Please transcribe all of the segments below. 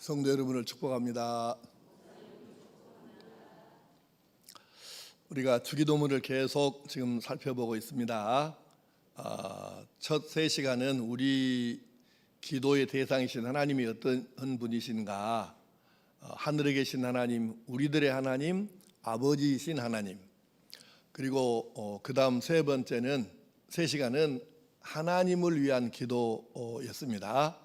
성도 여러분을 축복합니다. 우리가 주기도문을 계속 지금 살펴보고 있습니다. 첫 세 시간은 우리 기도의 대상이신 하나님이 어떤 분이신가, 하늘에 계신 하나님, 우리들의 하나님, 아버지이신 하나님, 그리고 그 다음 세 번째는 세 시간은 하나님을 위한 기도였습니다.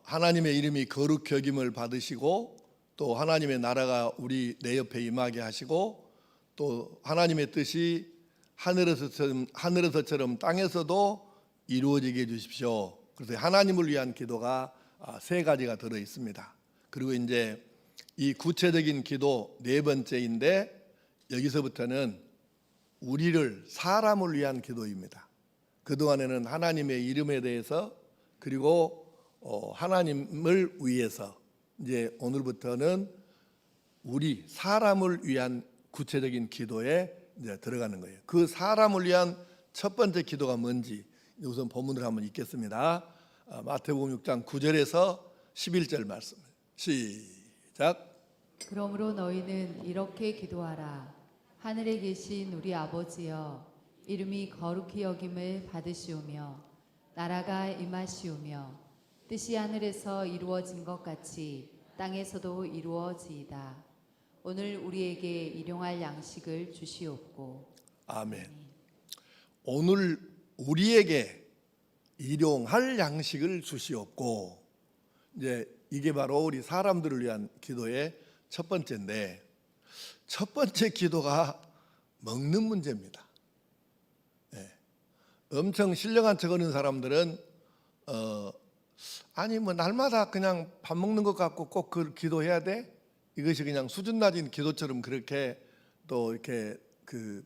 하나님의 이름이 거룩히 여김을 받으시고, 또 하나님의 나라가 우리 내 옆에 임하게 하시고, 또 하나님의 뜻이 하늘에서처럼 땅에서도 이루어지게 해주십시오. 그래서 하나님을 위한 기도가 세 가지가 들어 있습니다. 그리고 이제 이 구체적인 기도 네 번째인데, 여기서부터는 우리를, 사람을 위한 기도입니다. 그동안에는 하나님의 이름에 대해서, 그리고 하나님을 위해서, 이제 오늘부터는 우리 사람을 위한 구체적인 기도에 이제 들어가는 거예요. 그 사람을 위한 첫 번째 기도가 뭔지 우선 본문을 한번 읽겠습니다. 마태복음 6장 9절에서 11절 말씀. 시작. 그러므로 너희는 이렇게 기도하라. 하늘에 계신 우리 아버지여, 이름이 거룩히 여김을 받으시오며 나라가 임하시오며 뜻이 하늘에서 이루어진 것 같이 땅에서도 이루어지이다. 오늘 우리에게 일용할 양식을 주시옵고. 아멘. 오늘 우리에게 일용할 양식을 주시옵고. 이제 이게 바로 우리 사람들을 위한 기도의 첫 번째인데, 첫 번째 기도가 먹는 문제입니다. 엄청 신령한 척 하는 사람들은 아니 뭐 날마다 그냥 밥 먹는 것 같고 꼭 그 기도해야 돼? 이것이 그냥 수준 낮은 기도처럼 그렇게 또 이렇게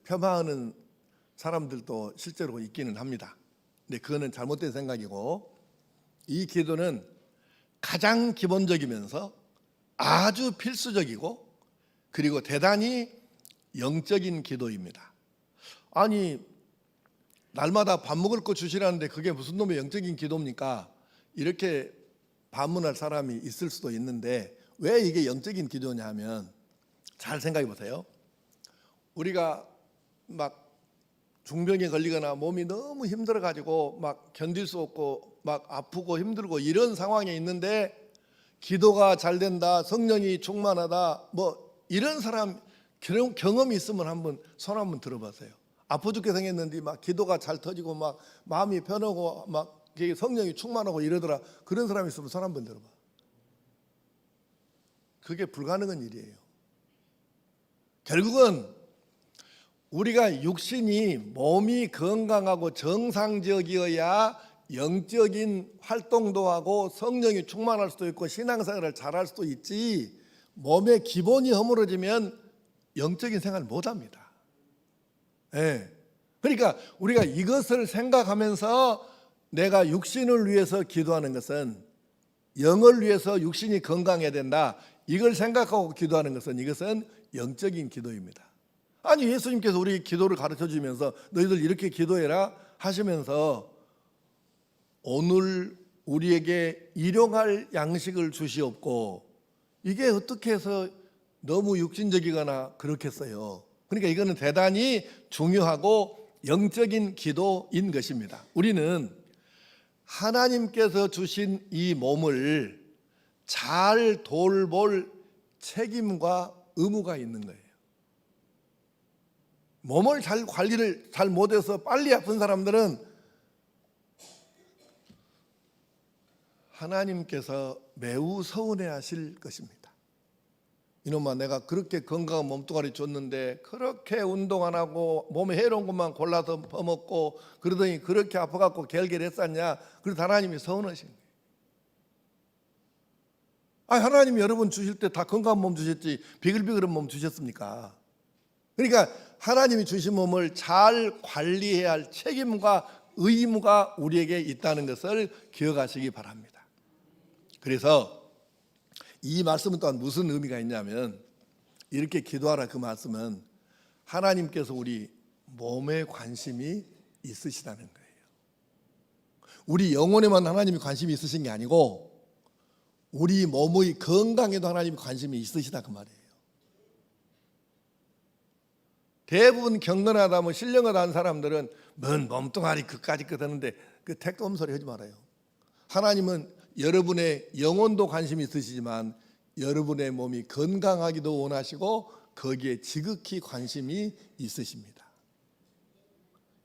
폄하하는 사람들도 실제로 있기는 합니다. 근데 그거는 잘못된 생각이고, 이 기도는 가장 기본적이면서 아주 필수적이고, 그리고 대단히 영적인 기도입니다. 아니 날마다 밥 먹을 거 주시라는데 그게 무슨 놈의 영적인 기도입니까? 이렇게 반문할 사람이 있을 수도 있는데, 왜 이게 영적인 기도냐 하면, 잘 생각해 보세요. 우리가 막 중병에 걸리거나 몸이 너무 힘들어 가지고 막 견딜 수 없고 막 아프고 힘들고 이런 상황에 있는데, 기도가 잘 된다, 성령이 충만하다, 뭐 이런 사람 경험이 있으면 한번 손 한번 들어보세요. 아파 죽게 생겼는데 막 기도가 잘 터지고 막 마음이 편하고 막 성령이 충만하고 이러더라. 그런 사람이 있으면 손 한번 들어봐. 그게 불가능한 일이에요. 결국은 우리가 육신이, 몸이 건강하고 정상적이어야 영적인 활동도 하고 성령이 충만할 수도 있고 신앙생활을 잘할 수도 있지, 몸의 기본이 허물어지면 영적인 생활을 못합니다. 그러니까 우리가 이것을 생각하면서 내가 육신을 위해서 기도하는 것은, 영을 위해서 육신이 건강해야 된다, 이걸 생각하고 기도하는 것은, 이것은 영적인 기도입니다. 아니 예수님께서 우리 기도를 가르쳐 주면서 너희들 이렇게 기도해라 하시면서 오늘 우리에게 일용할 양식을 주시옵고, 이게 어떻게 해서 너무 육신적이거나 그렇겠어요. 그러니까 이거는 대단히 중요하고 영적인 기도인 것입니다. 우리는 하나님께서 주신 이 몸을 잘 돌볼 책임과 의무가 있는 거예요. 몸을 관리를 잘 못해서 빨리 아픈 사람들은 하나님께서 매우 서운해하실 것입니다. 이놈아, 내가 그렇게 건강한 몸뚱아리 줬는데 그렇게 운동 안 하고 몸에 해로운 것만 골라서 퍼먹고 그러더니 그렇게 아파갖고 결결했었냐? 그래서 하나님이 서운하신 거예요. 하나님이 여러분 주실 때 다 건강한 몸 주셨지 비글비글한 몸 주셨습니까? 그러니까 하나님이 주신 몸을 잘 관리해야 할 책임과 의무가 우리에게 있다는 것을 기억하시기 바랍니다. 그래서 이 말씀은 또한 무슨 의미가 있냐면, 이렇게 기도하라, 그 말씀은 하나님께서 우리 몸에 관심이 있으시다는 거예요. 우리 영혼에만 하나님이 관심이 있으신 게 아니고 우리 몸의 건강에도 하나님이 관심이 있으시다 그 말이에요. 대부분 경건하다 뭐 신령하다 한 사람들은 뭔 몸뚱아리 그까짓 거 드는데 그 택도 소리 하지 말아요. 하나님은 여러분의 영혼도 관심이 있으시지만 여러분의 몸이 건강하기도 원하시고 거기에 지극히 관심이 있으십니다.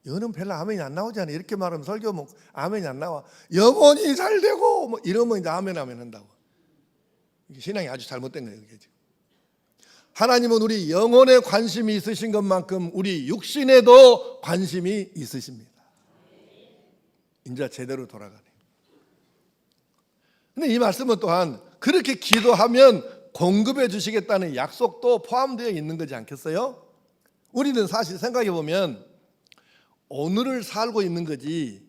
이거는 별로 아멘이 안 나오잖아요. 이렇게 말하면 설교 뭐 아멘이 안 나와. 영혼이 잘 되고 뭐 이러면 이제 아멘 한다고. 신앙이 아주 잘못된 거예요. 그게 지금. 하나님은 우리 영혼에 관심이 있으신 것만큼 우리 육신에도 관심이 있으십니다. 이제 제대로 돌아가네. 근데 이 말씀은 또한 그렇게 기도하면 공급해 주시겠다는 약속도 포함되어 있는 거지 않겠어요? 우리는 사실 생각해 보면 오늘을 살고 있는 거지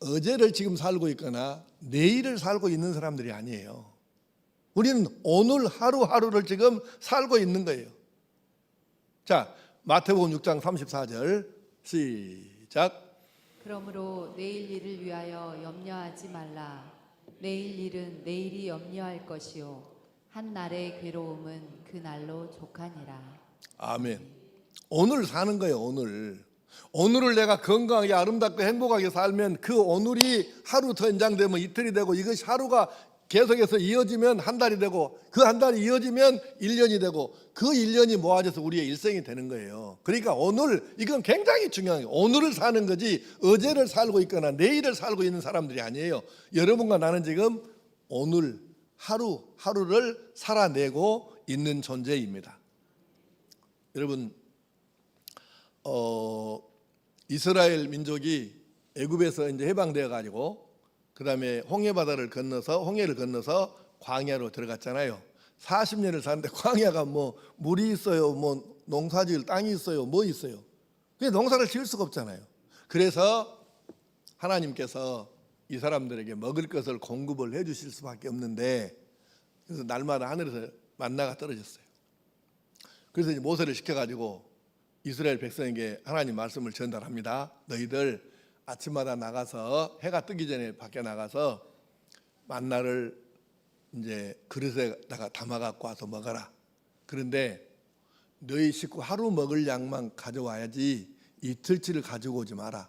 어제를 지금 살고 있거나 내일을 살고 있는 사람들이 아니에요. 우리는 오늘 하루하루를 지금 살고 있는 거예요. 자, 마태복음 6장 34절 시작. 그러므로 내일 일을 위하여 염려하지 말라. 내일 일은 내일이 염려할 것이요 한 날의 괴로움은 그 날로 족하니라. 아멘. 오늘 사는 거예요. 오늘을 내가 건강하게 아름답고 행복하게 살면 그 오늘이 하루 더 연장되면 이틀이 되고 이것이 하루가 계속해서 이어지면 한 달이 되고 그 한 달이 이어지면 1년이 되고 그 1년이 모아져서 우리의 일생이 되는 거예요. 그러니까 오늘 이건 굉장히 중요한 거예요. 오늘을 사는 거지 어제를 살고 있거나 내일을 살고 있는 사람들이 아니에요. 여러분과 나는 지금 오늘 하루를 살아내고 있는 존재입니다. 여러분 이스라엘 민족이 애굽에서 이제 해방되어 가지고 그다음에 홍해를 건너서 광야로 들어갔잖아요. 40년을 사는데 광야가 뭐 물이 있어요, 뭐 농사지을 땅이 있어요, 뭐 있어요. 그게 농사를 지을 수가 없잖아요. 그래서 하나님께서 이 사람들에게 먹을 것을 공급을 해주실 수밖에 없는데 그래서 날마다 하늘에서 만나가 떨어졌어요. 그래서 이제 모세를 시켜가지고 이스라엘 백성에게 하나님 말씀을 전달합니다. 너희들 아침마다 나가서 해가 뜨기 전에 밖에 나가서 만나를 이제 그릇에다가 담아 갖고 와서 먹어라. 그런데 너희 식구 하루 먹을 양만 가져와야지 이틀치를 가지고 오지 마라.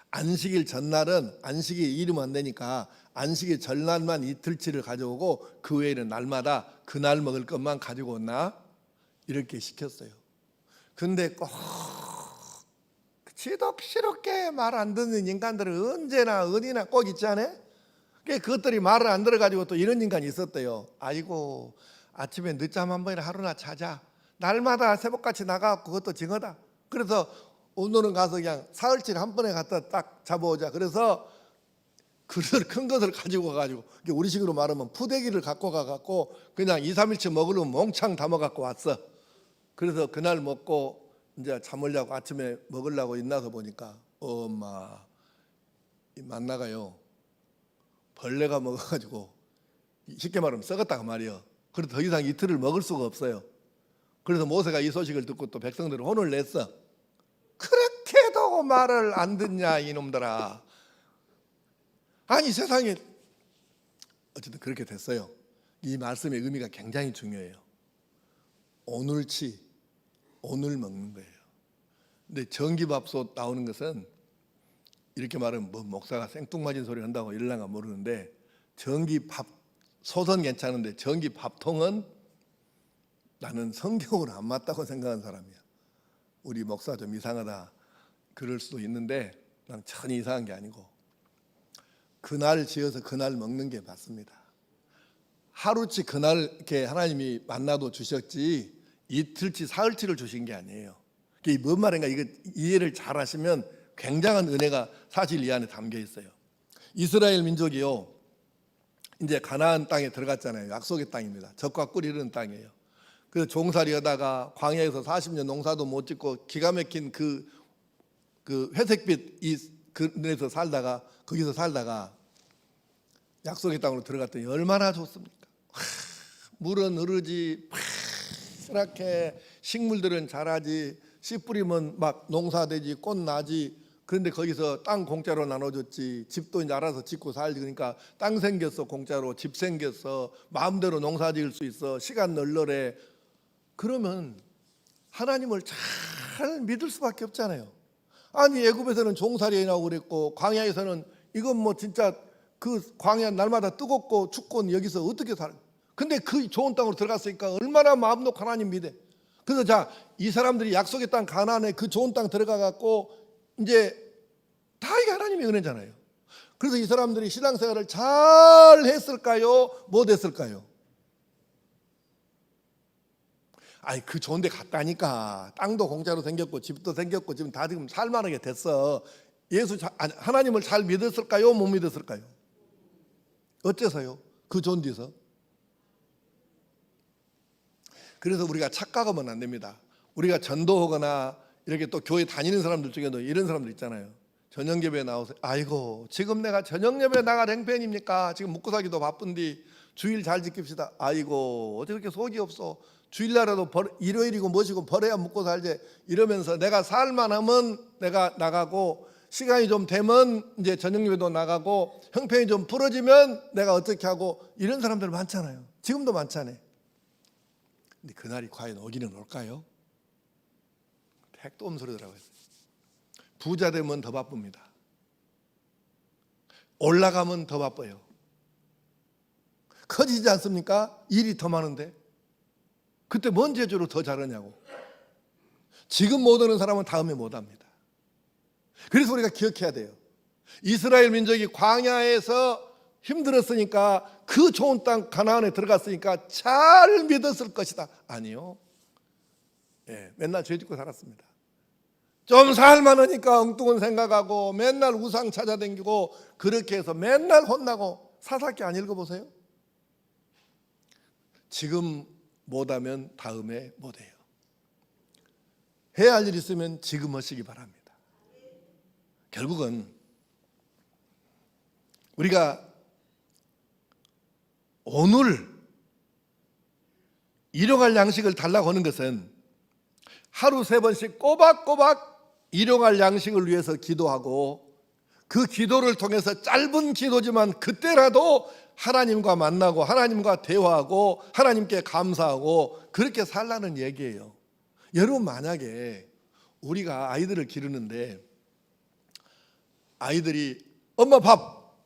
안식일 전날은 안식일 이르면 안 되니까 안식일 전날만 이틀치를 가져오고 그 외에는 날마다 그날 먹을 것만 가지고 온나 이렇게 시켰어요. 근데 꼭 지독스럽게 말 안 듣는 인간들은 언제나 어디나 꼭 있지 않아요? 그것들이 말을 안 들어가지고 또 이런 인간이 있었대요. 아이고 아침에 늦잠 한 번이나 하루나 자자. 날마다 새벽같이 나가고 그것도 징하다. 그래서 오늘은 가서 그냥 사흘치를 한 번에 갖다 딱 잡아오자. 그래서 그릇을 큰 것을 가지고 가가지고 우리식으로 말하면 푸대기를 갖고 가갖고 그냥 2, 3일치 먹으려면 몽창 담아 갖고 왔어. 그래서 그날 먹고 이제 잠을려고 아침에 먹으려고 일어나서 보니까 엄마 이 만나가요 벌레가 먹어가지고 쉽게 말하면 썩었다 그 말이에요. 그래서 더 이상 이틀을 먹을 수가 없어요. 그래서 모세가 이 소식을 듣고 또 백성들을 혼을 냈어. 그렇게도 말을 안 듣냐 이놈들아. 아니 세상에 어쨌든 그렇게 됐어요. 이 말씀의 의미가 굉장히 중요해요. 오늘치 오늘 먹는 거예요. 근데 전기밥솥 나오는 것은 이렇게 말하면 뭐 목사가 생뚱맞은 소리 한다고 이럴랑가 모르는데 전기밥솥은 괜찮은데 전기밥통은 나는 성경으로 안 맞다고 생각하는 사람이야. 우리 목사 좀 이상하다 그럴 수도 있는데 난 전혀 이상한 게 아니고 그날 지어서 그날 먹는 게 맞습니다. 하루치 그날 이렇게 하나님이 만나도 주셨지 이틀치 사흘치를 주신 게 아니에요. 이게 뭔 말인가 이거 이해를 잘 하시면 굉장한 은혜가 사실 이 안에 담겨 있어요. 이스라엘 민족이요 이제 가나안 땅에 들어갔잖아요. 약속의 땅입니다. 젖과 꿀이 흐르는 땅이에요. 그래서 종살이 하다가 광야에서 40년 농사도 못 짓고 기가 막힌 그 회색빛 이 그늘에서 살다가 거기서 살다가 약속의 땅으로 들어갔더니 얼마나 좋습니까? 물은 흐르지 파랗게 식물들은 자라지 씨 뿌리면 막 농사되지 꽃 나지 그런데 거기서 땅 공짜로 나눠줬지, 집도 이제 알아서 짓고 살지. 그러니까 땅 생겼어, 공짜로. 집 생겼어, 마음대로 농사 지을 수 있어, 시간 널널해. 그러면 하나님을 잘 믿을 수밖에 없잖아요. 아니, 애굽에서는 종살이 나오고 그랬고, 광야에서는 이건 뭐 진짜 그 광야 날마다 뜨겁고 춥고, 여기서 어떻게 살아? 근데 그 좋은 땅으로 들어갔으니까 얼마나 마음 놓고 하나님 믿어. 그래서 자, 이 사람들이 약속의 땅 가나안에 그 좋은 땅 들어가 갖고 이제 다 이게 하나님의 은혜잖아요. 그래서 이 사람들이 신앙생활을 잘 했을까요? 못 했을까요? 아니, 그 좋은 데 갔다니까. 땅도 공짜로 생겼고 집도 생겼고 지금 다 지금 살만하게 됐어. 하나님을 잘 믿었을까요? 못 믿었을까요? 어째서요? 그 좋은 데서. 그래서 우리가 착각하면 안 됩니다. 우리가 전도하거나 이렇게 또 교회 다니는 사람들 중에도 이런 사람들 있잖아요. 저녁 예배에 나오세요. 아이고, 지금 내가 저녁 예배에 나갈 행편입니까? 지금 먹고 살기도 바쁜데 주일 잘 지킵시다. 아이고, 어떻게 그렇게 속이 없어. 주일날에도 일요일이고 뭐시고 벌어야 먹고 살지. 이러면서 내가 살만하면 내가 나가고, 시간이 좀 되면 이제 저녁 예배도 나가고, 형편이 좀 풀어지면 내가 어떻게 하고, 이런 사람들 많잖아요. 지금도 많잖아요. 근데 그날이 과연 오기는 올까요? 택도 없는 소리더라고요. 부자 되면 더 바쁩니다. 올라가면 더 바빠요. 커지지 않습니까? 일이 더 많은데. 그때 뭔 재주로 더 잘하냐고. 지금 못 오는 사람은 다음에 못 합니다. 그래서 우리가 기억해야 돼요. 이스라엘 민족이 광야에서 힘들었으니까, 그 좋은 땅 가나안에 들어갔으니까 잘 믿었을 것이다. 아니요. 맨날 죄 짓고 살았습니다. 좀 살만하니까 엉뚱한 생각하고 맨날 우상 찾아다니고, 그렇게 해서 맨날 혼나고. 사사기 안 읽어보세요? 지금 못하면 다음에 못해요. 해야 할 일 있으면 지금 하시기 바랍니다. 결국은 우리가 오늘 일용할 양식을 달라고 하는 것은 하루 3번씩 꼬박꼬박 일용할 양식을 위해서 기도하고, 그 기도를 통해서 짧은 기도지만 그때라도 하나님과 만나고 하나님과 대화하고 하나님께 감사하고 그렇게 살라는 얘기예요. 여러분, 만약에 우리가 아이들을 기르는데 아이들이 엄마 밥,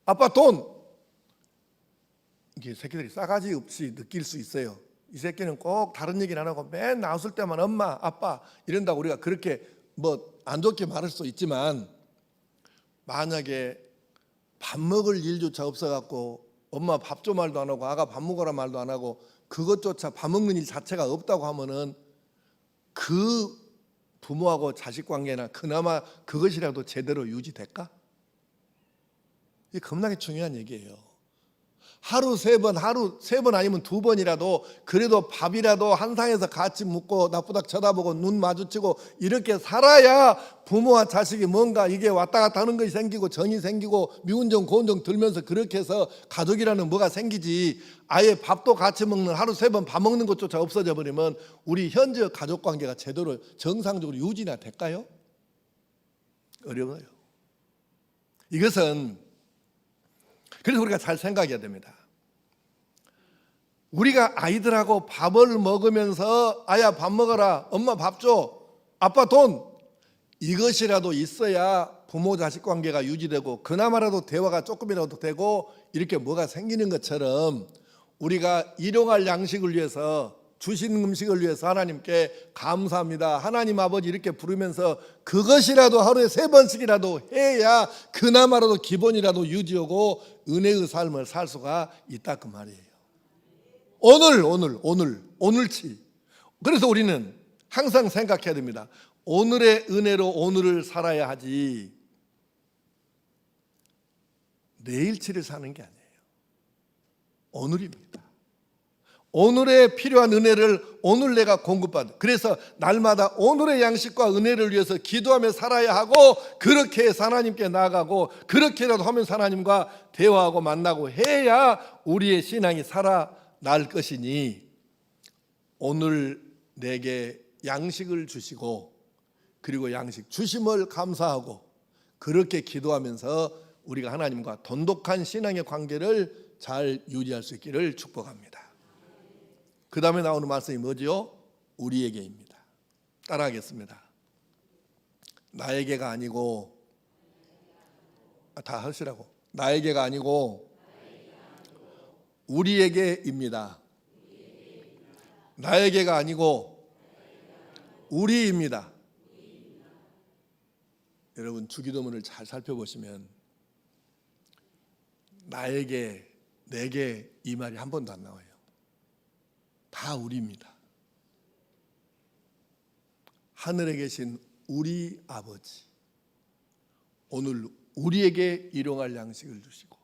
아빠 돈, 이게 새끼들이 싸가지 없이 느낄 수 있어요. 이 새끼는 꼭 다른 얘기는 안 하고 맨 나왔을 때만 엄마, 아빠 이런다고 우리가 그렇게 뭐 안 좋게 말할 수 있지만, 만약에 밥 먹을 일조차 없어갖고 엄마 밥 줘 말도 안 하고 아가 밥 먹으라 말도 안 하고 그것조차 밥 먹는 일 자체가 없다고 하면은 그 부모하고 자식 관계나 그나마 그것이라도 제대로 유지될까? 이게 겁나게 중요한 얘기예요. 하루 3번 아니면 2번이라도 그래도 밥이라도 한 상에서 같이 먹고 나쁘닥 쳐다보고 눈 마주치고 이렇게 살아야 부모와 자식이 뭔가 이게 왔다 갔다 하는 것이 생기고 정이 생기고 미운정 고운정 들면서 그렇게 해서 가족이라는 뭐가 생기지. 아예 밥도 같이 먹는 하루 3번 밥 먹는 것조차 없어져 버리면 우리 현재 가족 관계가 제대로 정상적으로 유지나 될까요? 어려워요. 이것은 그래서 우리가 잘 생각해야 됩니다. 우리가 아이들하고 밥을 먹으면서 아야 밥 먹어라, 엄마 밥 줘, 아빠 돈, 이것이라도 있어야 부모 자식 관계가 유지되고 그나마라도 대화가 조금이라도 되고 이렇게 뭐가 생기는 것처럼, 우리가 일용할 양식을 위해서 주신 음식을 위해서 하나님께 감사합니다, 하나님 아버지 이렇게 부르면서 그것이라도 하루에 3번씩이라도 해야 그나마라도 기본이라도 유지하고 은혜의 삶을 살 수가 있다 그 말이에요. 오늘치. 그래서 우리는 항상 생각해야 됩니다. 오늘의 은혜로 오늘을 살아야 하지 내일치를 사는 게 아니에요. 오늘입니다. 오늘에 필요한 은혜를 오늘 내가 공급받는, 그래서 날마다 오늘의 양식과 은혜를 위해서 기도하며 살아야 하고, 그렇게 해서 하나님께 나아가고 그렇게라도 하면서 하나님과 대화하고 만나고 해야 우리의 신앙이 살아날 것이니, 오늘 내게 양식을 주시고 그리고 양식 주심을 감사하고 그렇게 기도하면서 우리가 하나님과 돈독한 신앙의 관계를 잘 유지할 수 있기를 축복합니다. 그 다음에 나오는 말씀이 뭐지요? 우리에게입니다. 따라하겠습니다. 나에게가 아니고, 다 하시라고. 나에게가 아니고 우리에게입니다. 나에게가 아니고 우리입니다. 여러분 주기도문을 잘 살펴보시면 나에게, 내게 이 말이 한 번도 안 나와요. 다 우리입니다. 하늘에 계신 우리 아버지, 오늘 우리에게 일용할 양식을 주시고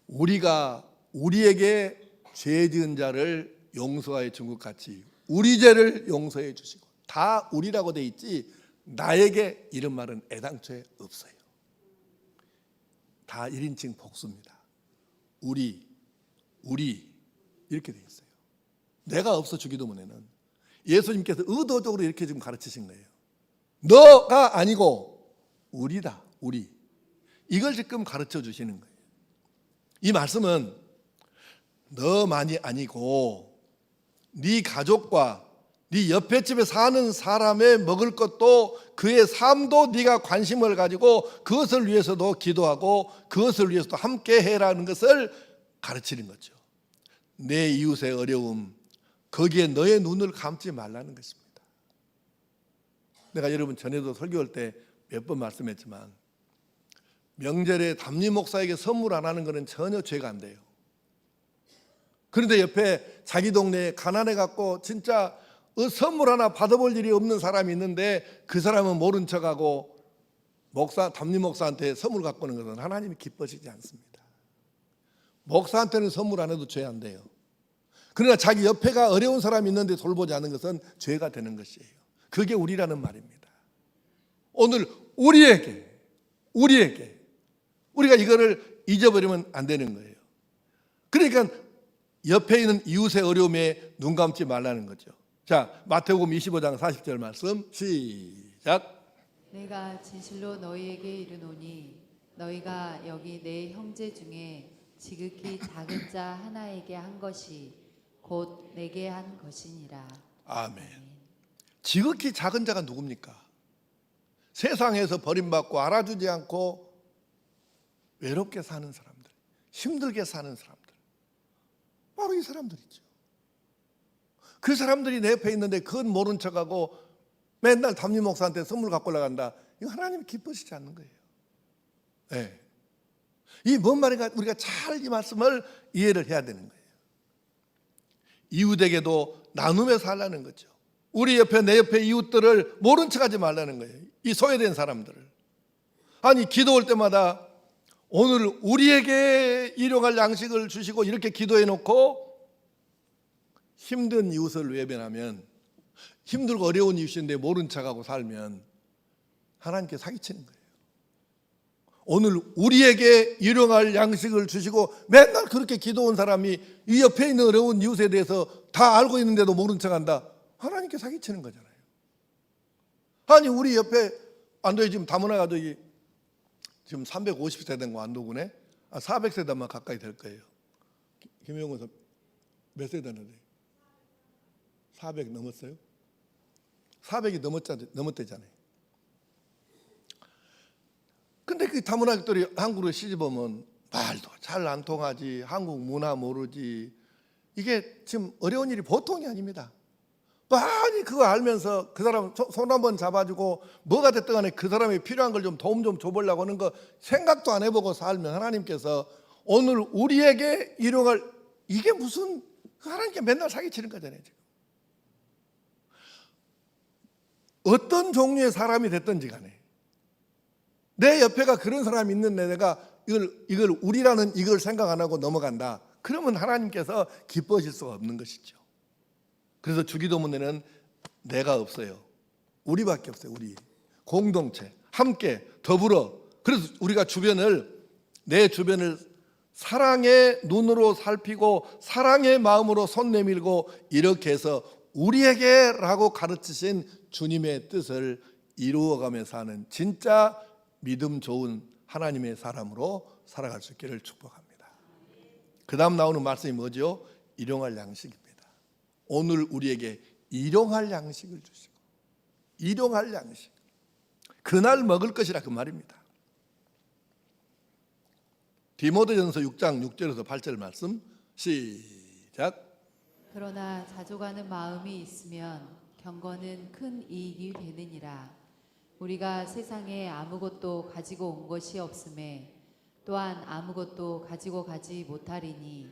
우리가 우리에게 죄 지은 자를 용서하여 준 것 같이 우리 죄를 용서해 주시고, 다 우리라고 돼 있지 나에게 이런 말은 애당초에 없어요. 다 1인칭 복수입니다. 우리 이렇게 돼 있어요. 내가 없어 주기도문에는 예수님께서 의도적으로 이렇게 지금 가르치신 거예요. 너가 아니고 우리다, 우리. 이걸 지금 가르쳐 주시는 거예요. 이 말씀은 너만이 아니고 네 가족과 네 옆에 집에 사는 사람의 먹을 것도 그의 삶도 네가 관심을 가지고 그것을 위해서도 기도하고 그것을 위해서도 함께 해라는 것을 가르치는 거죠. 내 이웃의 어려움, 거기에 너의 눈을 감지 말라는 것입니다. 내가 여러분 전에도 설교할 때 몇 번 말씀했지만 명절에 담임 목사에게 선물 안 하는 것은 전혀 죄가 안 돼요. 그런데 옆에 자기 동네에 가난해 갖고 진짜 선물 하나 받아볼 일이 없는 사람이 있는데 그 사람은 모른 척하고 담임 목사한테 선물 갖고 오는 것은 하나님이 기뻐지지 않습니다. 목사한테는 선물 안 해도 죄 안 돼요. 그러나 자기 옆에가 어려운 사람이 있는데 돌보지 않는 것은 죄가 되는 것이에요. 그게 우리라는 말입니다. 오늘 우리에게 우리가 이거를 잊어버리면 안 되는 거예요. 그러니까 옆에 있는 이웃의 어려움에 눈 감지 말라는 거죠. 자, 마태복음 25장 40절 말씀 시작. 내가 진실로 너희에게 이르노니 너희가 여기 내 형제 중에 지극히 작은 자 하나에게 한 것이 곧 내게 한 것이니라. 아멘. 지극히 작은 자가 누굽니까? 세상에서 버림받고 알아주지 않고 외롭게 사는 사람들, 힘들게 사는 사람들, 바로 이 사람들이죠. 그 사람들이 내 옆에 있는데 그건 모른 척하고 맨날 담임 목사한테 선물 갖고 올라간다. 이거 하나님 기쁘시지 않는 거예요. 네. 이 뭔 말인가 우리가 잘 이 말씀을 이해를 해야 되는 거예요. 이웃에게도 나누며 살라는 거죠. 우리 옆에 내 옆에 이웃들을 모른 척하지 말라는 거예요. 이 소외된 사람들을. 아니 기도할 때마다 오늘 우리에게 일용할 양식을 주시고 이렇게 기도해 놓고 힘든 이웃을 외면하면, 힘들고 어려운 이웃인데 모른 척하고 살면 하나님께 사기치는 거예요. 오늘 우리에게 일용할 양식을 주시고 맨날 그렇게 기도한 사람이 이 옆에 있는 어려운 이웃에 대해서 다 알고 있는데도 모른 척한다. 하나님께 사기치는 거잖아요. 아니 우리 옆에 안도에 지금 다문화 가족이 지금 350세 된 거 안도군에 400세 되면 가까이 될 거예요. 김영훈 선 몇 세 되는데? 400 넘었어요? 400이 넘었대잖아요. 근데 그 다문화 가족들이 한국으로 시집 오면 말도 잘 안 통하지, 한국 문화 모르지. 이게 지금 어려운 일이 보통이 아닙니다. 많이 그거 알면서 그 사람 손 한번 잡아주고 뭐가 됐든 간에 그 사람이 필요한 걸 좀 도움 좀 줘보려고 하는 거 생각도 안 해보고 살면 하나님께서 오늘 우리에게 일용할, 이게 무슨, 하나님께 맨날 사기치는 거잖아요. 지금 어떤 종류의 사람이 됐든지 간에 내 옆에가 그런 사람이 있는데 내가 이걸 우리라는 이걸 생각 안 하고 넘어간다. 그러면 하나님께서 기뻐하실 수가 없는 것이죠. 그래서 주기도문에는 내가 없어요. 우리밖에 없어요. 우리 공동체 함께 더불어. 그래서 우리가 내 주변을 사랑의 눈으로 살피고 사랑의 마음으로 손 내밀고 이렇게 해서 우리에게라고 가르치신 주님의 뜻을 이루어가며 사는 진짜 믿음 좋은 하나님의 사람으로 살아갈 수 있기를 축복합니다. 그 다음 나오는 말씀이 뭐죠? 일용할 양식입니다. 오늘 우리에게 일용할 양식을 주시고, 일용할 양식, 그날 먹을 것이라 그 말입니다. 디모데전서 6장 6절에서 8절 말씀 시작. 그러나 자족하는 마음이 있으면 경건은 큰 이익이 되느니라. 우리가 세상에 아무것도 가지고 온 것이 없음에 또한 아무것도 가지고 가지 못하리니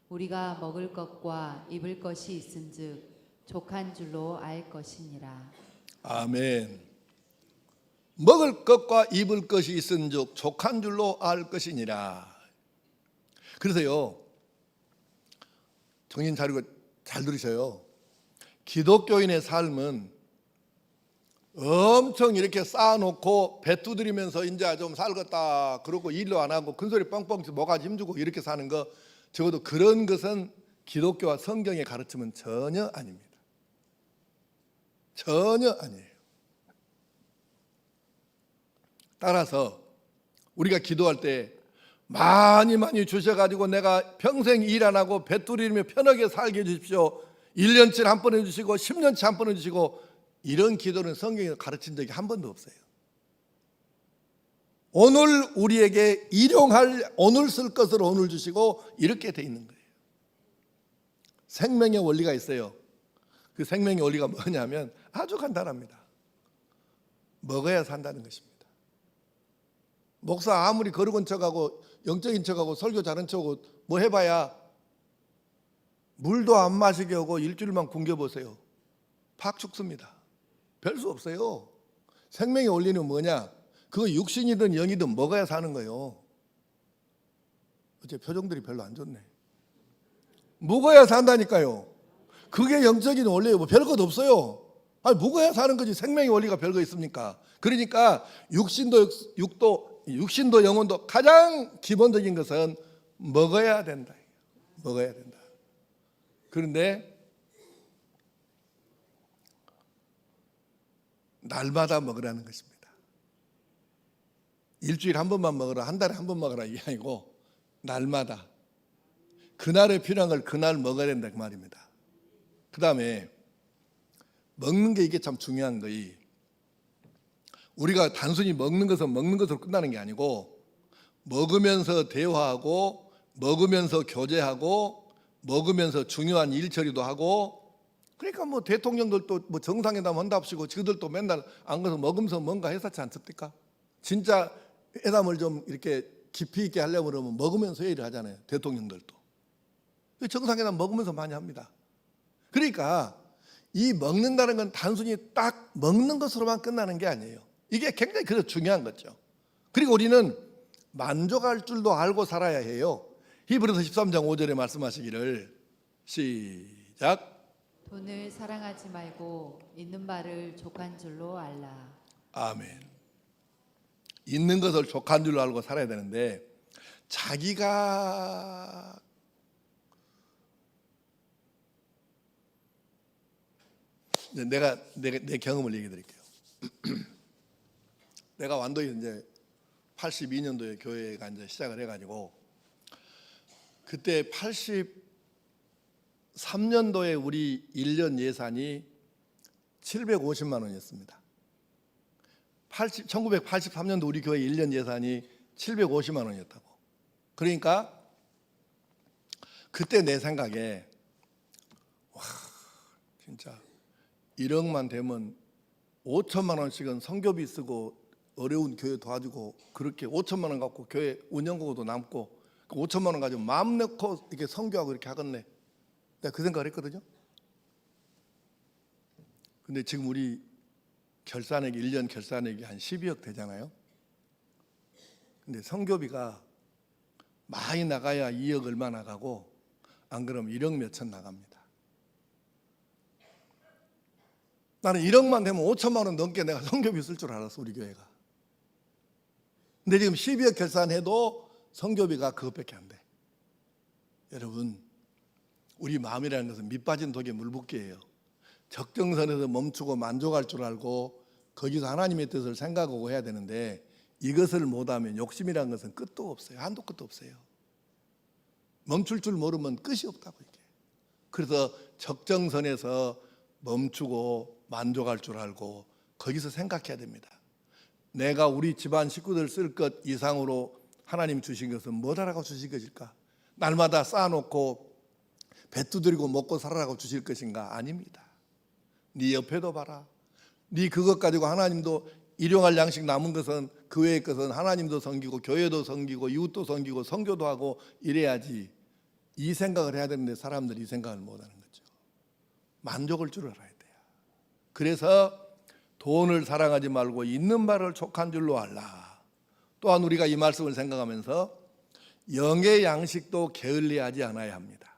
우리가 먹을 것과 입을 것이 있은즉 족한 줄로 알 것이니라. 아멘. 먹을 것과 입을 것이 있은즉 족한 줄로 알 것이니라. 그래서요, 정신 차리고 잘 들으셔요. 기독교인의 삶은 엄청 이렇게 쌓아놓고 배 두드리면서 이제 좀 살겠다 그러고 일도 안 하고 큰소리 뻥뻥 뭐가지 힘주고 이렇게 사는 거, 적어도 그런 것은 기독교와 성경의 가르침은 전혀 아닙니다. 전혀 아니에요. 따라서 우리가 기도할 때 많이 주셔가지고 내가 평생 일 안 하고 배 두드리며 편하게 살게 해주십시오, 1년치를 한 번 해주시고 10년치 한 번 해주시고, 이런 기도는 성경에서 가르친 적이 한 번도 없어요. 오늘 우리에게 일용할, 오늘 쓸 것을 오늘 주시고, 이렇게 돼 있는 거예요. 생명의 원리가 있어요. 그 생명의 원리가 뭐냐면 아주 간단합니다. 먹어야 산다는 것입니다. 목사 아무리 거룩한 척하고 영적인 척하고 설교 잘한 척하고 뭐 해봐야 물도 안 마시게 하고 일주일만 굶겨보세요. 팍 죽습니다. 별 수 없어요. 생명의 원리는 뭐냐? 그거 육신이든 영이든 먹어야 사는 거예요. 어째 표정들이 별로 안 좋네. 먹어야 산다니까요. 그게 영적인 원리예요. 뭐 별것 없어요. 아니, 먹어야 사는 거지. 생명의 원리가 별거 있습니까? 그러니까 육신도 영혼도 가장 기본적인 것은 먹어야 된다. 먹어야 된다. 그런데 날마다 먹으라는 것입니다. 일주일에 한 번만 먹으라, 한 달에 한 번 먹으라 이게 아니고 날마다 그날에 필요한 걸 그날 먹어야 된다 그 말입니다. 그 다음에 먹는 게 이게 참 중요한 거이, 우리가 단순히 먹는 것은 먹는 것으로 끝나는 게 아니고 먹으면서 대화하고 먹으면서 교제하고 먹으면서 중요한 일 처리도 하고, 그러니까 뭐 대통령들도 뭐 정상회담 한답시고 지들도 맨날 안 가서 먹으면서 뭔가 했었지 않습니까? 진짜 회담을 좀 이렇게 깊이 있게 하려고 그러면 먹으면서 회의를 하잖아요. 대통령들도 정상회담 먹으면서 많이 합니다. 그러니까 이 먹는다는 건 단순히 딱 먹는 것으로만 끝나는 게 아니에요. 이게 굉장히 그래서 중요한 거죠. 그리고 우리는 만족할 줄도 알고 살아야 해요. 히브리서 13장 5절에 말씀하시기를 시작. 돈을 사랑하지 말고 있는 바를 족한 줄로 알라. 아멘. 있는 것을 족한 줄로 알고 살아야 되는데, 자기가 내 경험을 얘기해 드릴게요. 내가 완도에 이제 82년도에 교회가 이제 시작을 해가지고, 그때 83년도에 우리 1년 예산이 750만 원이었습니다. 1983년도 우리 교회 1년 예산이 750만 원이었다고. 그러니까 그때 내 생각에 와, 진짜 1억만 되면 5천만 원씩은 성교비 쓰고 어려운 교회 도와주고, 그렇게 5천만 원 갖고 교회 운영고도 남고, 그 5천만 원 가지고 마음 놓고 이렇게 성교하고 이렇게 하겠네. 내가 그 생각을 했거든요. 근데 지금 우리 결산액이 1년 결산액이 한 12억 되잖아요. 근데 성교비가 많이 나가야 2억 얼마 나가고, 안 그러면 1억 몇천 나갑니다. 나는 1억만 되면 5천만 원 넘게 내가 성교비 쓸 줄 알았어, 우리 교회가. 근데 지금 12억 결산해도 성교비가 그것밖에 안 돼. 여러분, 우리 마음이라는 것은 밑 빠진 독에 물 붓기예요. 적정선에서 멈추고 만족할 줄 알고 거기서 하나님의 뜻을 생각하고 해야 되는데 이것을 못하면 욕심이라는 것은 끝도 없어요. 한도 끝도 없어요. 멈출 줄 모르면 끝이 없다고 이게. 그래서 적정선에서 멈추고 만족할 줄 알고 거기서 생각해야 됩니다. 내가 우리 집안 식구들 쓸 것 이상으로 하나님 주신 것은 뭐다라고 주신 것일까? 날마다 쌓아놓고 배 두드리고 먹고 살아라고 주실 것인가? 아닙니다. 네 옆에도 봐라. 네 그것 가지고 하나님도 일용할 양식 남은 것은 그 외의 것은 하나님도 섬기고 교회도 섬기고 이웃도 섬기고 선교도 하고 이래야지. 이 생각을 해야 되는데 사람들이 이 생각을 못하는 거죠. 만족할 줄 알아야 돼요. 그래서 돈을 사랑하지 말고 있는 바를 족한 줄로 알라. 또한 우리가 이 말씀을 생각하면서 영의 양식도 게을리하지 않아야 합니다.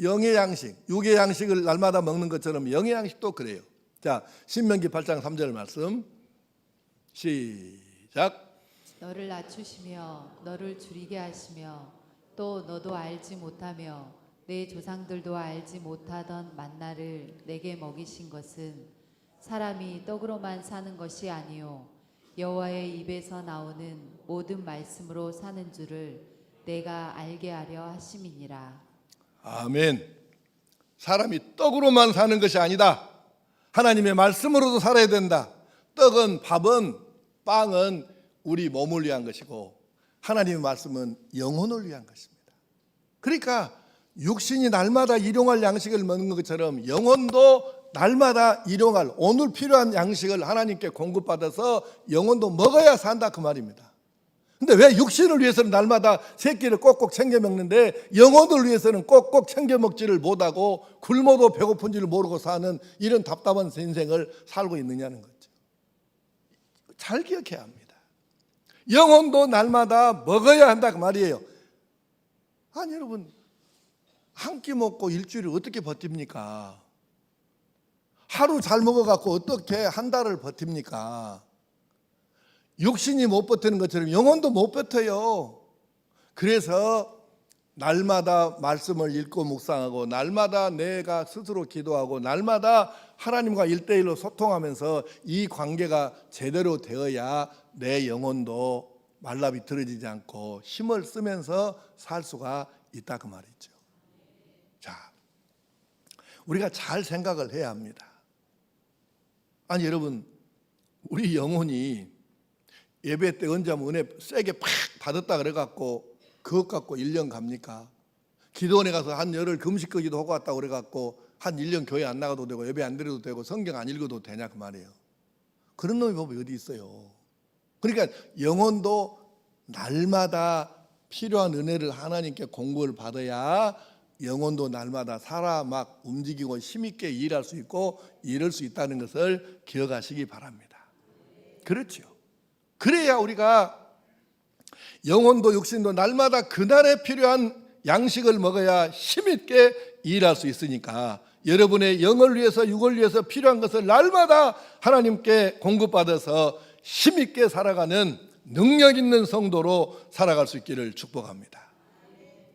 영의 양식, 육의 양식을 날마다 먹는 것처럼 영의 양식도 그래요. 자, 신명기 8장 3절 말씀 시작. 너를 낮추시며 너를 줄이게 하시며 또 너도 알지 못하며 내 조상들도 알지 못하던 만나를 내게 먹이신 것은 사람이 떡으로만 사는 것이 아니요 여호와의 입에서 나오는 모든 말씀으로 사는 줄을 내가 알게 하려 하심이니라. 아멘. 사람이 떡으로만 사는 것이 아니다. 하나님의 말씀으로도 살아야 된다. 떡은, 밥은, 빵은 우리 몸을 위한 것이고 하나님의 말씀은 영혼을 위한 것입니다. 그러니까 육신이 날마다 일용할 양식을 먹는 것처럼 영혼도 날마다 일용할 오늘 필요한 양식을 하나님께 공급받아서 영혼도 먹어야 산다 그 말입니다. 근데 왜 육신을 위해서는 날마다 새끼를 꼭꼭 챙겨 먹는데 영혼을 위해서는 꼭꼭 챙겨 먹지를 못하고 굶어도 배고픈지를 모르고 사는 이런 답답한 인생을 살고 있느냐는 거죠. 잘 기억해야 합니다. 영혼도 날마다 먹어야 한다 그 말이에요. 아니 여러분, 한 끼 먹고 일주일을 어떻게 버팁니까? 하루 잘 먹어갖고 어떻게 한 달을 버팁니까? 육신이 못 버티는 것처럼 영혼도 못 버텨요. 그래서 날마다 말씀을 읽고 묵상하고 날마다 내가 스스로 기도하고 날마다 하나님과 1대1로 소통하면서 이 관계가 제대로 되어야 내 영혼도 말라 비틀어지지 않고 힘을 쓰면서 살 수가 있다 그 말이죠. 자, 우리가 잘 생각을 해야 합니다. 아니 여러분, 우리 영혼이 예배 때 언제 한번 은혜 세게 팍 받았다 그래갖고 그것 갖고 1년 갑니까? 기도원에 가서 한 열흘 금식 기도 하고 왔다 그래갖고 한 1년 교회 안 나가도 되고 예배 안 드려도 되고 성경 안 읽어도 되냐 그 말이에요. 그런 놈이 법이 어디 있어요. 그러니까 영혼도 날마다 필요한 은혜를 하나님께 공급을 받아야 영혼도 날마다 살아 막 움직이고 힘있게 일할 수 있고 이럴 수 있다는 것을 기억하시기 바랍니다. 그렇죠. 그래야 우리가 영혼도 육신도 날마다 그날에 필요한 양식을 먹어야 힘있게 일할 수 있으니까 여러분의 영을 위해서 육을 위해서 필요한 것을 날마다 하나님께 공급받아서 힘있게 살아가는 능력 있는 성도로 살아갈 수 있기를 축복합니다.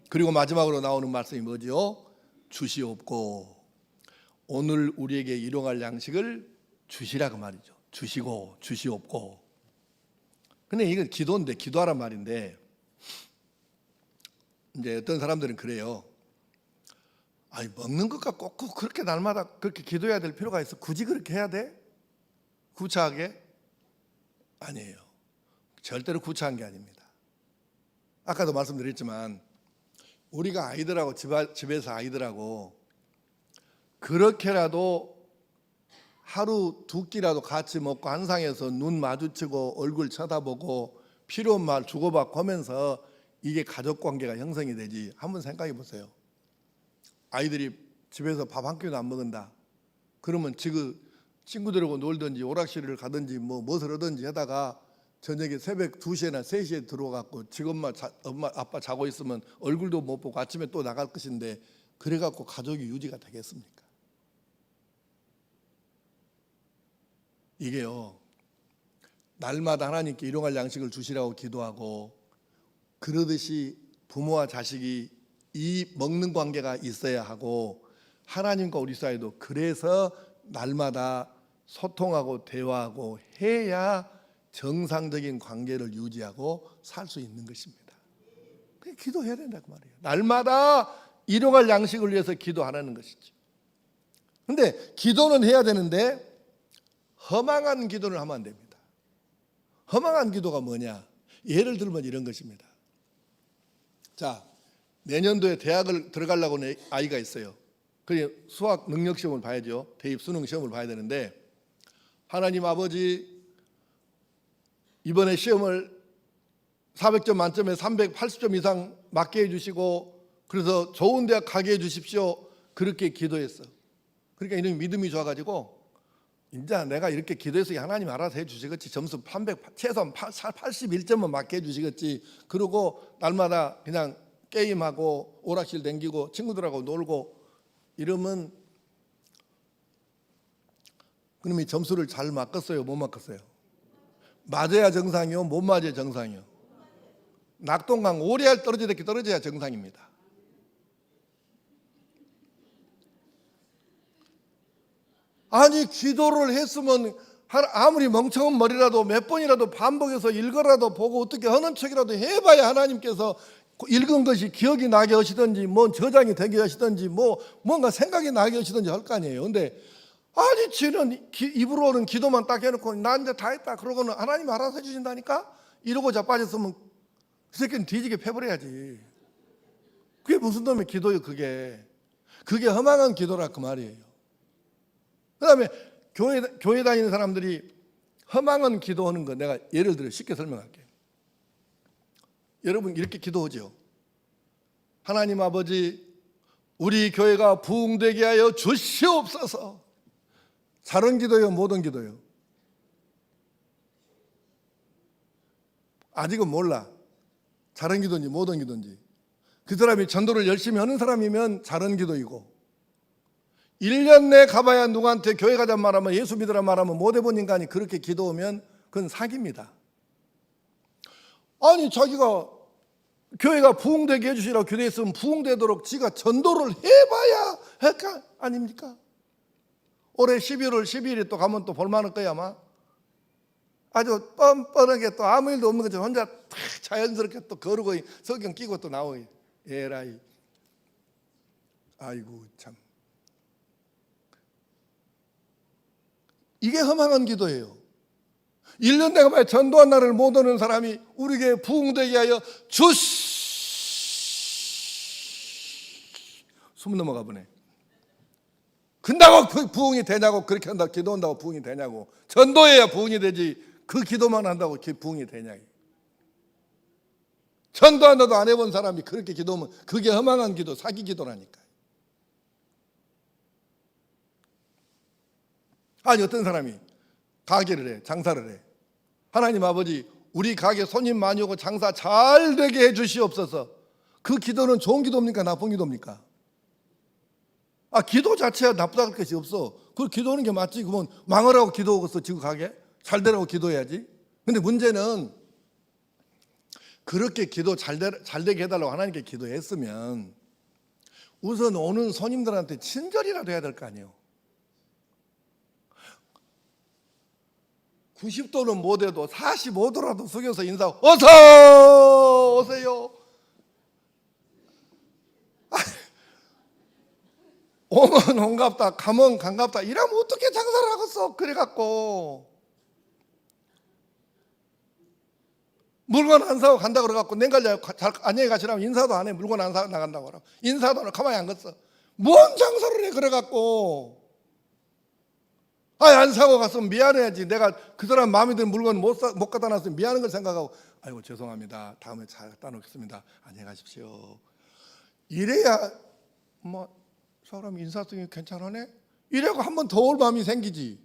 그리고 마지막으로 나오는 말씀이 뭐죠? 주시옵고 오늘 우리에게 일용할 양식을 주시라고 말이죠. 주시고 주시옵고. 근데 이건 기도인데 기도하란 말인데 이제 어떤 사람들은 그래요. 아니 먹는 것 갖고 꼭 그렇게 날마다 그렇게 기도해야 될 필요가 있어? 굳이 그렇게 해야 돼? 구차하게? 아니에요. 절대로 구차한 게 아닙니다. 아까도 말씀드렸지만 우리가 아이들하고 집에서 아이들하고 그렇게라도 하루 두 끼라도 같이 먹고 한 상에서 눈 마주치고 얼굴 쳐다보고 필요한 말 주고받고 하면서 이게 가족관계가 형성이 되지. 한번 생각해 보세요. 아이들이 집에서 밥 한 끼도 안 먹는다. 그러면 지금 친구들하고 놀든지 오락실을 가든지 무엇을 하든지 하다가 저녁에 새벽 2시나 3시에 들어가고 지금 엄마 아빠 자고 있으면 얼굴도 못 보고 아침에 또 나갈 것인데 그래갖고 가족이 유지가 되겠습니까? 이게요, 날마다 하나님께 일용할 양식을 주시라고 기도하고 그러듯이 부모와 자식이 이 먹는 관계가 있어야 하고 하나님과 우리 사이도 그래서 날마다 소통하고 대화하고 해야 정상적인 관계를 유지하고 살 수 있는 것입니다. 그게 기도해야 된다고 말이에요. 날마다 일용할 양식을 위해서 기도하라는 것이죠. 근데 기도는 해야 되는데 허망한 기도를 하면 안 됩니다. 허망한 기도가 뭐냐? 예를 들면 이런 것입니다. 자, 내년도에 대학을 들어가려고 하는 아이가 있어요. 그래서 수학 능력 시험을 봐야죠. 대입 수능 시험을 봐야 되는데, 하나님 아버지, 이번에 시험을 400점 만점에 380점 이상 맞게 해주시고, 그래서 좋은 대학 가게 해주십시오. 그렇게 기도했어. 그러니까 이런 믿음이 좋아가지고, 이제 내가 이렇게 기도해서 하나님 알아서 해주시겠지. 점수 300, 최소한 81점은 맞게 해주시겠지. 그러고 날마다 그냥 게임하고 오락실 댕기고 친구들하고 놀고 이러면, 그놈이 점수를 잘 맞겠어요? 못 맞겠어요? 맞아야 정상이요? 못 맞아야 정상이요? 낙동강 오리알 떨어지듯이 떨어져야 정상입니다. 아니, 기도를 했으면 아무리 멍청한 머리라도 몇 번이라도 반복해서 읽어라도 보고 어떻게 하는 척이라도 해봐야 하나님께서 읽은 것이 기억이 나게 하시든지 뭐 저장이 되게 하시든지 뭐 뭔가 생각이 나게 하시든지 할 거 아니에요. 근데 아니, 쟤는 입으로는 기도만 딱 해놓고 나 이제 다 했다 그러고는 하나님 알아서 해주신다니까? 이러고 자빠졌으면 그 새끼는 뒤지게 패버려야지. 그게 무슨 놈의 기도예요? 그게 허망한 기도라 그 말이에요. 그 다음에 교회 다니는 사람들이 허망한 기도하는 거 내가 예를 들어 쉽게 설명할게요. 여러분 이렇게 기도하죠. 하나님 아버지, 우리 교회가 부흥되게 하여 주시옵소서. 잘한 기도요, 못한 기도요? 아직은 몰라. 잘한 기도인지 못한 기도인지. 그 사람이 전도를 열심히 하는 사람이면 잘한 기도이고, 1년 내 가봐야 누구한테 교회 가자 말하면 예수 믿으라 말하면 못 해본 인간이 그렇게 기도하면 그건 사기입니다. 아니, 자기가 교회가 부흥되게 해주시라고 기도했으면 부흥되도록 지가 전도를 해봐야 할까 아닙니까? 올해 11월 12일에 또 가면 또 볼만할 거야 아마. 아주 뻔뻔하게 또 아무 일도 없는 것처럼 혼자 탁 자연스럽게 또 거르고 성경 끼고 또 나오고. 에라이, 아이고 참, 이게 허망한 기도예요. 1년 내가 봐야 전도한 날을 못 오는 사람이 우리 교회 부흥되게 하여 숨 넘어가 보네. 근다고 부흥이 되냐고, 그렇게 한다고 기도한다고 부흥이 되냐고. 전도해야 부흥이 되지 그 기도만 한다고 부흥이 되냐. 전도한다도 안 해본 사람이 그렇게 기도하면 그게 허망한 기도, 사기 기도라니까. 아니, 어떤 사람이 가게를 해, 장사를 해. 하나님 아버지, 우리 가게 손님 많이 오고 장사 잘 되게 해 주시옵소서. 그 기도는 좋은 기도입니까? 나쁜 기도입니까? 기도 자체가 나쁘다 할 것이 없어. 그걸 기도하는 게 맞지. 그러면 망하라고 기도하겠어, 지금 가게? 잘 되라고 기도해야지. 근데 문제는 그렇게 기도 잘 되게 해달라고 하나님께 기도했으면 우선 오는 손님들한테 친절이라도 해야 될 거 아니에요. 90도는 못해도 45도라도 숙여서 인사하고 어서 오세요. 오면 온갑다, 가면 간갑다. 이러면 어떻게 장사를 하겠어? 그래갖고 물건 안 사고 간다 그래갖고 냉갈래 안녕히 가시라면 인사도 안 해. 물건 안 사고 나간다고 하라고. 인사도 안 해. 가만히 안 갔어. 뭔 장사를 해 그래갖고. 안 사고 갔으면 미안해야지. 내가 그 사람 마음에 드는 물건 못 갖다 놨으면 미안한 걸 생각하고, 아이고 죄송합니다, 다음에 잘 갖다 놓겠습니다, 안녕히 가십시오. 이래야 뭐 사람 인사성이 괜찮으네? 이래고 한 번 더 올 마음이 생기지.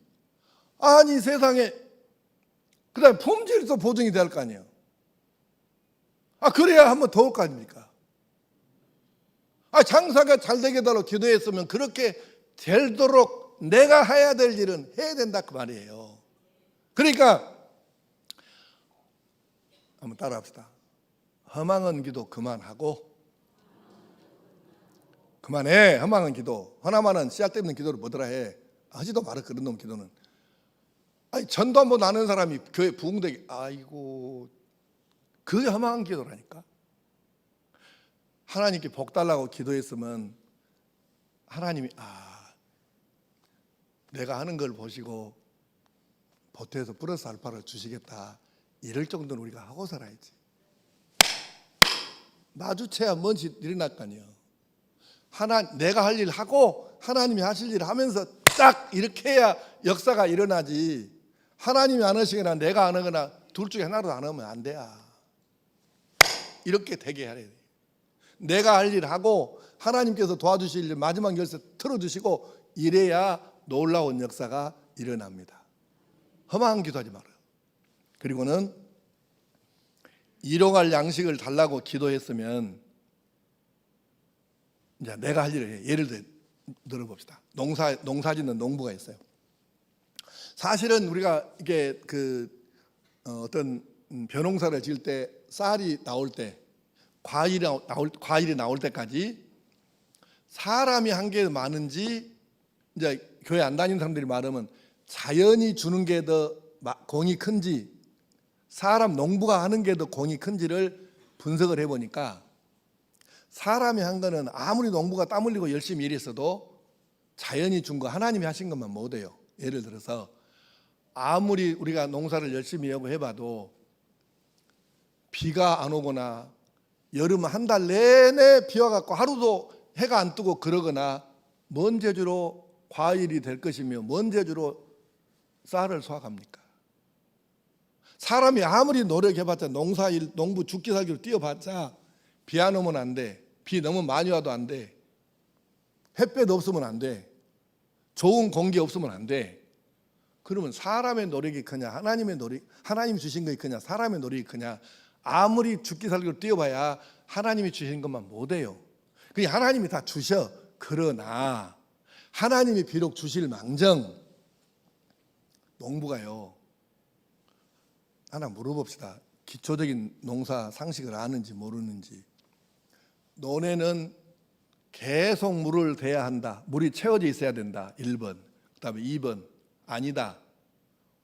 아니 세상에. 그 다음에 품질도 보증이 될 거 아니에요. 그래야 한 번 더 올 거 아닙니까? 장사가 잘 되게 달라고 기도했으면 그렇게 되도록 내가 해야 될 일은 해야 된다 그 말이에요. 그러니까 한번 따라합시다. 허망한 기도 그만하고, 그만해. 허망한 기도. 하나만은 씨앗 때문에 기도를 뭐더라 해. 하지도 말아 그런 놈 기도는. 아니 전도 한번 아는 사람이 교회 부흥되기, 아이고 그게 허망한 기도라니까. 하나님께 복 달라고 기도했으면 하나님이 내가 하는 걸 보시고 보태서 플러스 알파를 주시겠다, 이럴 정도는 우리가 하고 살아야지. 마주쳐야 뭔지 일어날 거 아니에요. 내가 할 일 하고 하나님이 하실 일 하면서 딱 이렇게 해야 역사가 일어나지. 하나님이 안 하시거나 내가 안 하거나 둘 중에 하나도 안 하면 안 돼요. 이렇게 되게 해야 돼. 내가 할 일 하고 하나님께서 도와주실 일 마지막 열쇠 틀어주시고 이래야 놀라운 역사가 일어납니다. 허망한 기도하지 말아요. 그리고는 일용할 양식을 달라고 기도했으면 이제 내가 할 일을 해. 예를 들어봅시다. 농사 짓는 농부가 있어요. 사실은 우리가 이게 어떤 벼농사를 지을 때 쌀이 나올 때 과일이 나올 때까지 사람이 한 게 많은지, 이제 교회 안 다니는 사람들이 말하면 자연이 주는 게 더 공이 큰지 사람 농부가 하는 게 더 공이 큰지를 분석을 해보니까 사람이 한 거는 아무리 농부가 땀 흘리고 열심히 일했어도 자연이 준 거, 하나님이 하신 것만 못해요. 예를 들어서 아무리 우리가 농사를 열심히 하고 해봐도 비가 안 오거나 여름 한 달 내내 비 와갖고 하루도 해가 안 뜨고 그러거나, 뭔 재주로 과일이 될 것이며 뭔 재주로 쌀을 수확합니까? 사람이 아무리 노력해봤자 농사일, 농부 죽기 살기로 뛰어봤자 비 안 오면 안 돼. 비 너무 많이 와도 안 돼. 햇볕 없으면 안 돼. 좋은 공기 없으면 안 돼. 그러면 사람의 노력이 크냐, 하나님이 주신 것이 크냐, 사람의 노력이 크냐? 아무리 죽기 살기로 뛰어봐야 하나님이 주신 것만 못해요. 그게 하나님이 다 주셔. 그러나 하나님이 비록 주실 망정 농부가요, 하나 물어봅시다. 기초적인 농사 상식을 아는지 모르는지. 논에는 계속 물을 대야 한다. 물이 채워져 있어야 된다. 1번. 그다음에 2번. 아니다.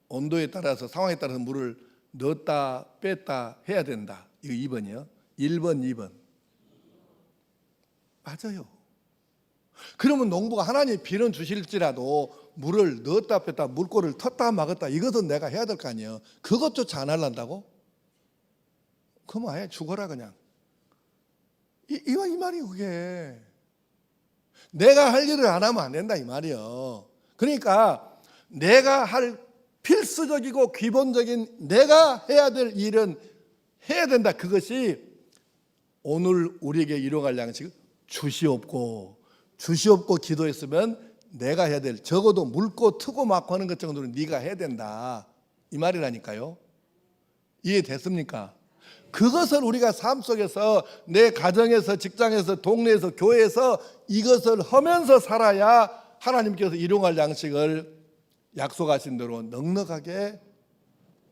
온도에 따라서, 상황에 따라서 물을 넣었다 뺐다 해야 된다. 이거 2번이요. 1번, 2번. 맞아요. 그러면 농부가 하나님이 비는 주실지라도 물을 넣었다 뺐다, 물꼬를 텄다 막았다, 이것은 내가 해야 될 거 아니에요. 그것조차 안 하려고? 그럼 아예 죽어라 그냥. 이 말이에요. 그게 내가 할 일을 안 하면 안 된다 이 말이에요. 그러니까 내가 할 필수적이고 기본적인 내가 해야 될 일은 해야 된다. 그것이 오늘 우리에게 일용할 양식을 주시옵고 기도했으면 내가 해야 될, 적어도 묽고 트고 막고 하는 것 정도는 네가 해야 된다 이 말이라니까요. 이해됐습니까? 그것을 우리가 삶 속에서, 내 가정에서, 직장에서, 동네에서, 교회에서 이것을 하면서 살아야 하나님께서 일용할 양식을 약속하신 대로 넉넉하게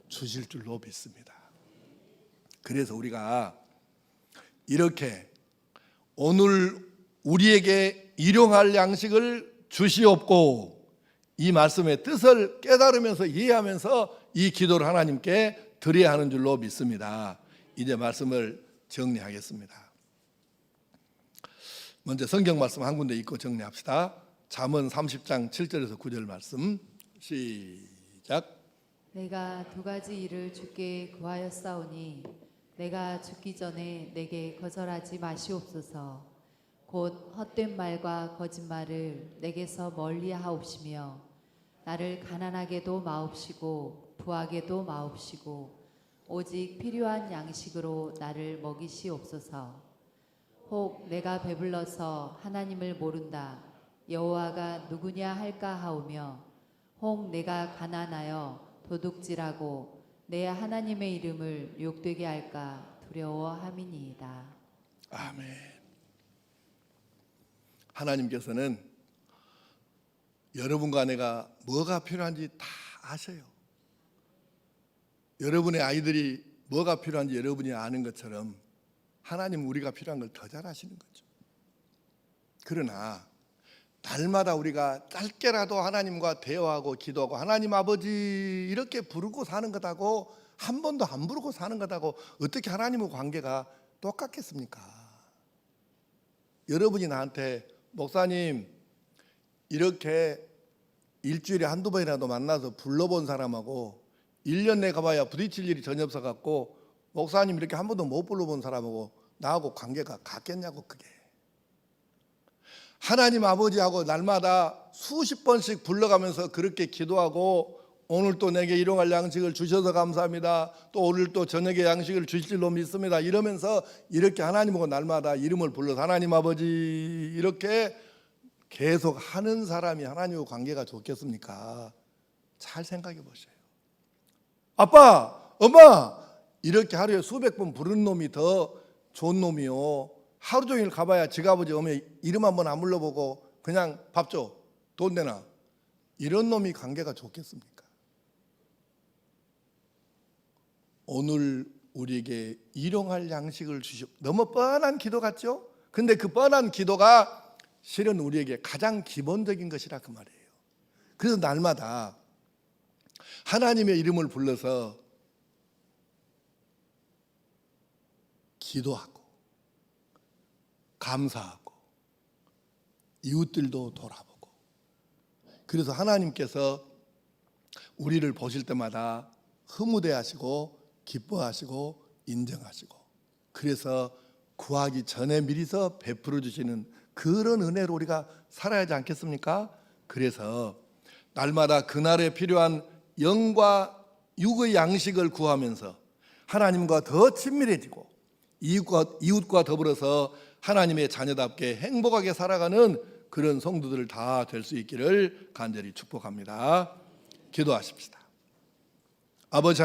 주실 줄로 믿습니다. 그래서 우리가 이렇게 오늘 우리에게 일용할 양식을 주시옵고, 이 말씀의 뜻을 깨달으면서 이해하면서 이 기도를 하나님께 드려야 하는 줄로 믿습니다. 이제 말씀을 정리하겠습니다. 먼저 성경 말씀 한 군데 읽고 정리합시다. 잠언 30장 7절에서 9절 말씀 시작. 내가 두 가지 일을 주께 구하였사오니 내가 죽기 전에 내게 거절하지 마시옵소서. 곧 헛된 말과 거짓말을 내게서 멀리하옵시며 나를 가난하게도 마옵시고 부하게도 마옵시고 오직 필요한 양식으로 나를 먹이시옵소서. 혹 내가 배불러서 하나님을 모른다, 여호와가 누구냐 할까 하오며, 혹 내가 가난하여 도둑질하고 내 하나님의 이름을 욕되게 할까 두려워함이니이다. 아멘. 하나님께서는 여러분과 내가 뭐가 필요한지 다 아셔요. 여러분의 아이들이 뭐가 필요한지 여러분이 아는 것처럼 하나님은 우리가 필요한 걸 더 잘 아시는 거죠. 그러나 날마다 우리가 짧게라도 하나님과 대화하고 기도하고 하나님 아버지 이렇게 부르고 사는 것하고 한 번도 안 부르고 사는 것하고 어떻게 하나님의 관계가 똑같겠습니까? 여러분이 나한테 목사님 이렇게 일주일에 한두 번이라도 만나서 불러본 사람하고 1년 내 가봐야 부딪힐 일이 전혀 없어갖고 목사님 이렇게 한 번도 못 불러본 사람하고 나하고 관계가 같겠냐고. 그게 하나님 아버지하고 날마다 수십 번씩 불러가면서 그렇게 기도하고 오늘 또 내게 일용할 양식을 주셔서 감사합니다. 또 오늘 또 저녁에 양식을 주실 줄로 믿습니다. 이러면서 이렇게 하나님하고 날마다 이름을 불러서 하나님 아버지 이렇게 계속 하는 사람이 하나님과 관계가 좋겠습니까? 잘 생각해 보세요. 아빠, 엄마 이렇게 하루에 수백 번 부르는 놈이 더 좋은 놈이요. 하루 종일 가봐야 지가 아버지 어머니 이름 한번 안 불러보고 그냥 밥 줘, 돈 내놔. 이런 놈이 관계가 좋겠습니까? 오늘 우리에게 일용할 양식을 주시오. 너무 뻔한 기도 같죠? 근데 그 뻔한 기도가 실은 우리에게 가장 기본적인 것이라 그 말이에요. 그래서 날마다 하나님의 이름을 불러서 기도하고 감사하고 이웃들도 돌아보고, 그래서 하나님께서 우리를 보실 때마다 흐무대하시고 기뻐하시고 인정하시고, 그래서 구하기 전에 미리서 베풀어 주시는 그런 은혜로 우리가 살아야 하지 않겠습니까? 그래서 날마다 그날에 필요한 영과 육의 양식을 구하면서 하나님과 더 친밀해지고 이웃과 더불어서 하나님의 자녀답게 행복하게 살아가는 그런 성도들 다 될 수 있기를 간절히 축복합니다. 기도하십시다. 아버지